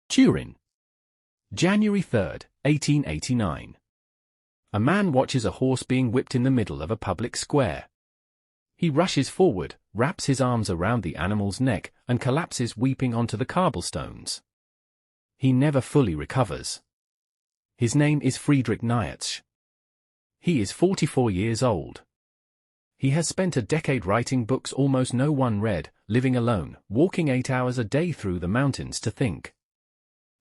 Turin. January 3, 1889. A man watches a horse being whipped in the middle of a public square. He rushes forward, wraps his arms around the animal's neck, and collapses weeping onto the cobblestones. He never fully recovers. His name is Friedrich Nietzsche. He is 44 years old. He has spent a decade writing books almost no one read, living alone, walking 8 hours a day through the mountains to think.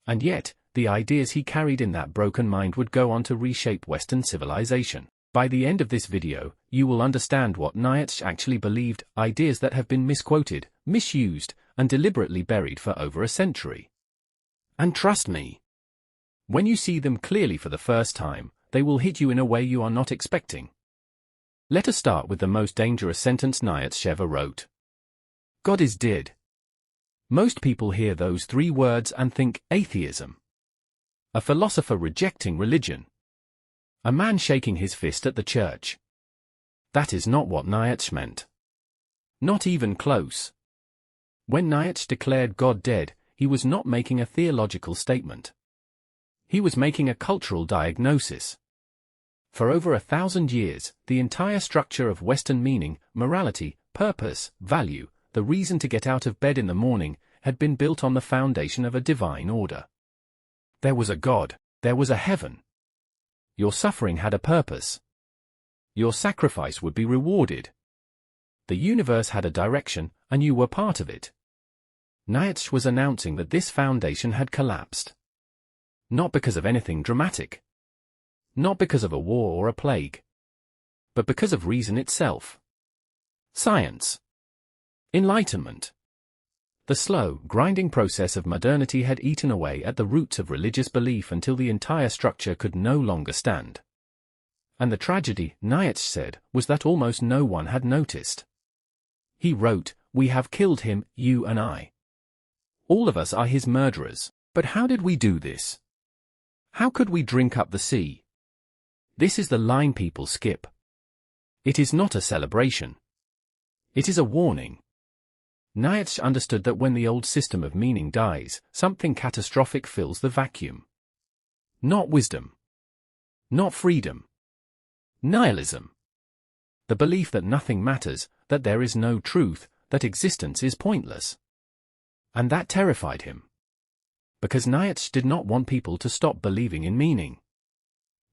And yet, the ideas he carried in that broken mind would go on to reshape Western civilization. By the end of this video, you will understand what Nietzsche actually believed, ideas that have been misquoted, misused, and deliberately buried for over a century. And trust me, when you see them clearly for the first time, they will hit you in a way you are not expecting. Let us start with the most dangerous sentence Nietzsche ever wrote. God is dead. Most people hear those 3 words and think atheism. A philosopher rejecting religion. A man shaking his fist at the church. That is not what Nietzsche meant. Not even close. When Nietzsche declared God dead, he was not making a theological statement. He was making a cultural diagnosis. For over 1,000 years, the entire structure of Western meaning, morality, purpose, value, the reason to get out of bed in the morning, had been built on the foundation of a divine order. There was a God, there was a heaven. Your suffering had a purpose. Your sacrifice would be rewarded. The universe had a direction, and you were part of it. Nietzsche was announcing that this foundation had collapsed. Not because of anything dramatic. Not because of a war or a plague. But because of reason itself. Science. Enlightenment. The slow, grinding process of modernity had eaten away at the roots of religious belief until the entire structure could no longer stand. And the tragedy, Nietzsche said, was that almost no one had noticed. He wrote, "We have killed him, you and I. All of us are his murderers. But how did we do this? How could we drink up the sea?" This is the line people skip. It is not a celebration. It is a warning. Nietzsche understood that when the old system of meaning dies, something catastrophic fills the vacuum. Not wisdom. Not freedom. Nihilism. The belief that nothing matters, that there is no truth, that existence is pointless. And that terrified him. Because Nietzsche did not want people to stop believing in meaning.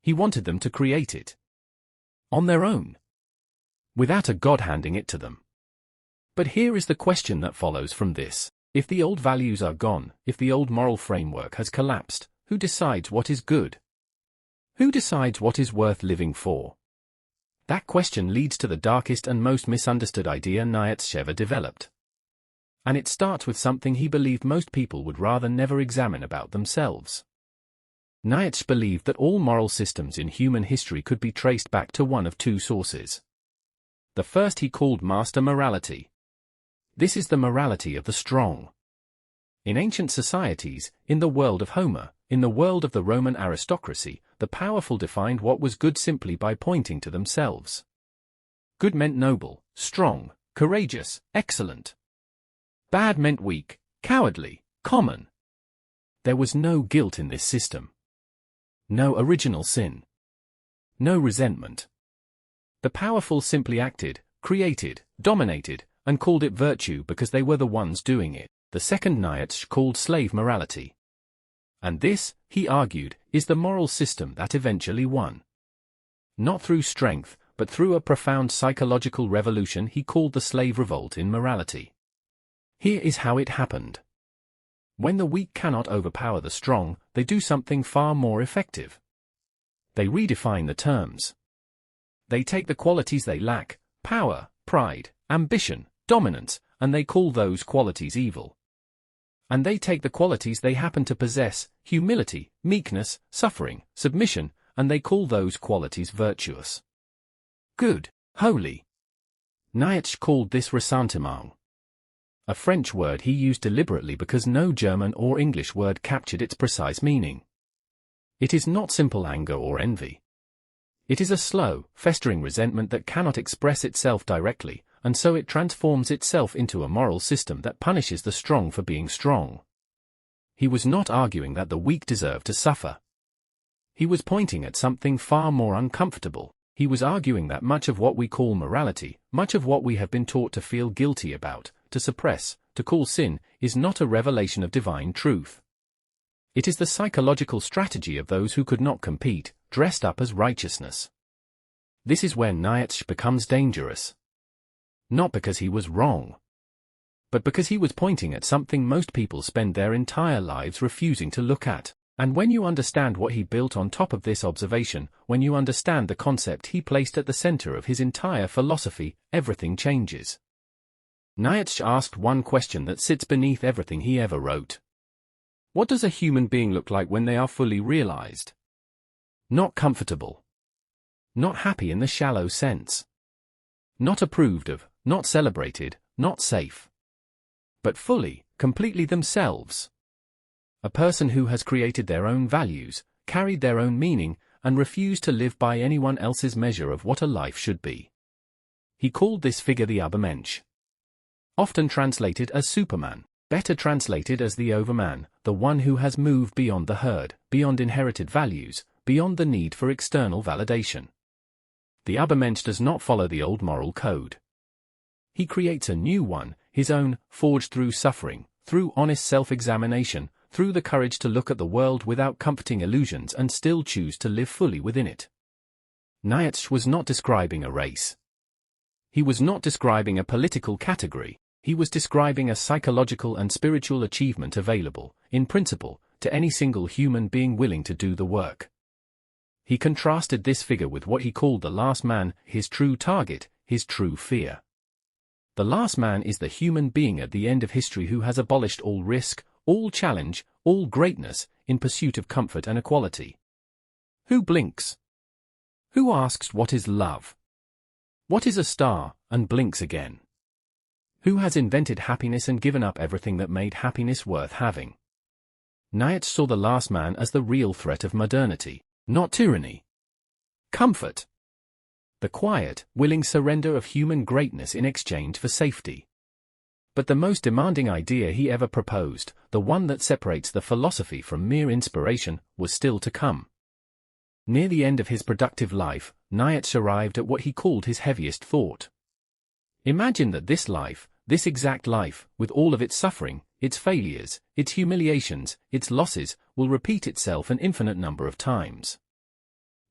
He wanted them to create it. On their own. Without a God handing it to them. But here is the question that follows from this. If the old values are gone, if the old moral framework has collapsed, who decides what is good? Who decides what is worth living for? That question leads to the darkest and most misunderstood idea Nietzsche ever developed. And it starts with something he believed most people would rather never examine about themselves. Nietzsche believed that all moral systems in human history could be traced back to one of 2 sources. The first he called master morality. This is the morality of the strong. In ancient societies, in the world of Homer, in the world of the Roman aristocracy, the powerful defined what was good simply by pointing to themselves. Good meant noble, strong, courageous, excellent. Bad meant weak, cowardly, common. There was no guilt in this system. No original sin. No resentment. The powerful simply acted, created, dominated, and called it virtue because they were the ones doing it. The second Nietzsche called slave morality. And this, he argued, is the moral system that eventually won. Not through strength, but through a profound psychological revolution he called the slave revolt in morality. Here is how it happened. When the weak cannot overpower the strong, they do something far more effective. They redefine the terms. They take the qualities they lack, power, pride, ambition, dominance, and they call those qualities evil. And they take the qualities they happen to possess, humility, meekness, suffering, submission, and they call those qualities virtuous. Good, holy. Nietzsche called this ressentiment. A French word he used deliberately because no German or English word captured its precise meaning. It is not simple anger or envy. It is a slow, festering resentment that cannot express itself directly, and so it transforms itself into a moral system that punishes the strong for being strong. He was not arguing that the weak deserve to suffer. He was pointing at something far more uncomfortable. He was arguing that much of what we call morality, much of what we have been taught to feel guilty about, to suppress, to call sin, is not a revelation of divine truth. It is the psychological strategy of those who could not compete, dressed up as righteousness. This is where Nietzsche becomes dangerous. Not because he was wrong, but because he was pointing at something most people spend their entire lives refusing to look at. And when you understand what he built on top of this observation, when you understand the concept he placed at the center of his entire philosophy, everything changes. Nietzsche asked one question that sits beneath everything he ever wrote. What does a human being look like when they are fully realized? Not comfortable. Not happy in the shallow sense. Not approved of, not celebrated, not safe. But fully, completely themselves. A person who has created their own values, carried their own meaning, and refused to live by anyone else's measure of what a life should be. He called this figure the Übermensch. Often translated as Superman, better translated as the Overman, the one who has moved beyond the herd, beyond inherited values, beyond the need for external validation. The Übermensch does not follow the old moral code. He creates a new one, his own, forged through suffering, through honest self-examination, through the courage to look at the world without comforting illusions and still choose to live fully within it. Nietzsche was not describing a race. He was not describing a political category. He was describing a psychological and spiritual achievement available, in principle, to any single human being willing to do the work. He contrasted this figure with what he called the last man, his true target, his true fear. The last man is the human being at the end of history who has abolished all risk, all challenge, all greatness, in pursuit of comfort and equality. Who blinks? Who asks what is love? What is a star, and blinks again? Who has invented happiness and given up everything that made happiness worth having? Nietzsche saw the last man as the real threat of modernity, not tyranny. Comfort. The quiet, willing surrender of human greatness in exchange for safety. But the most demanding idea he ever proposed, the one that separates the philosophy from mere inspiration, was still to come. Near the end of his productive life, Nietzsche arrived at what he called his heaviest thought. Imagine that this life, this exact life, with all of its suffering, its failures, its humiliations, its losses, will repeat itself an infinite number of times.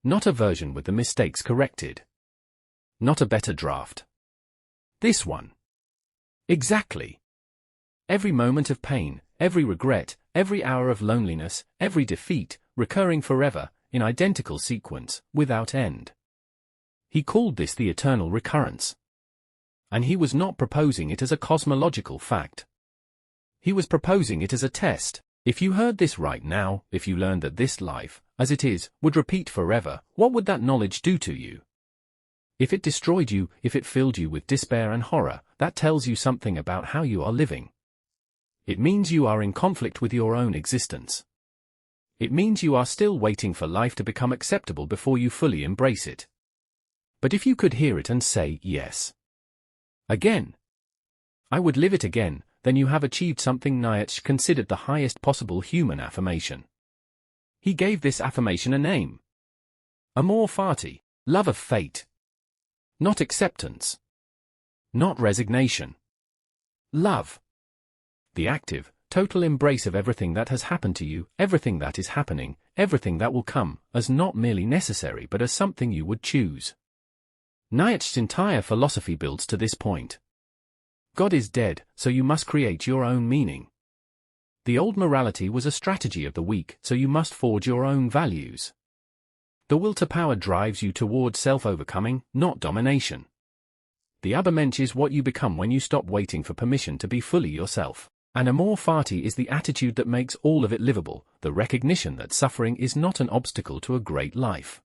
Not a version with the mistakes corrected. Not a better draft. This one. Exactly. Every moment of pain, every regret, every hour of loneliness, every defeat, recurring forever, in identical sequence, without end. He called this the eternal recurrence. And he was not proposing it as a cosmological fact. He was proposing it as a test. If you heard this right now, if you learned that this life, as it is, would repeat forever, what would that knowledge do to you? If it destroyed you, if it filled you with despair and horror, that tells you something about how you are living. It means you are in conflict with your own existence. It means you are still waiting for life to become acceptable before you fully embrace it. But if you could hear it and say, yes. Again. I would live it again, then you have achieved something Nietzsche considered the highest possible human affirmation. He gave this affirmation a name. Amor Fati, love of fate. Not acceptance. Not resignation. Love. The active, total embrace of everything that has happened to you, everything that is happening, everything that will come, as not merely necessary but as something you would choose. Nietzsche's entire philosophy builds to this point. God is dead, so you must create your own meaning. The old morality was a strategy of the weak, so you must forge your own values. The will to power drives you toward self-overcoming, not domination. The Übermensch is what you become when you stop waiting for permission to be fully yourself. And Amor Fati is the attitude that makes all of it livable, the recognition that suffering is not an obstacle to a great life.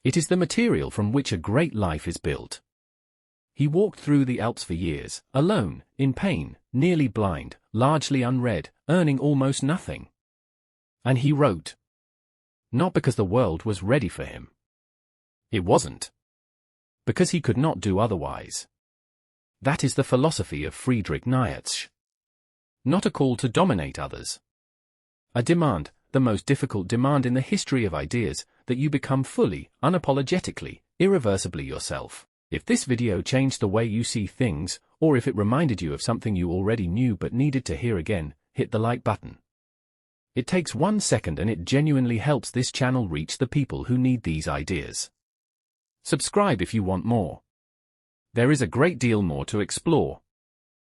It is the material from which a great life is built. He walked through the Alps for years, alone, in pain, nearly blind, largely unread, earning almost nothing. And he wrote. Not because the world was ready for him. It wasn't. Because he could not do otherwise. That is the philosophy of Friedrich Nietzsche. Not a call to dominate others. A demand, the most difficult demand in the history of ideas, that you become fully, unapologetically, irreversibly yourself. If this video changed the way you see things, or if it reminded you of something you already knew but needed to hear again, hit the like button. It takes 1 second and it genuinely helps this channel reach the people who need these ideas. Subscribe if you want more. There is a great deal more to explore.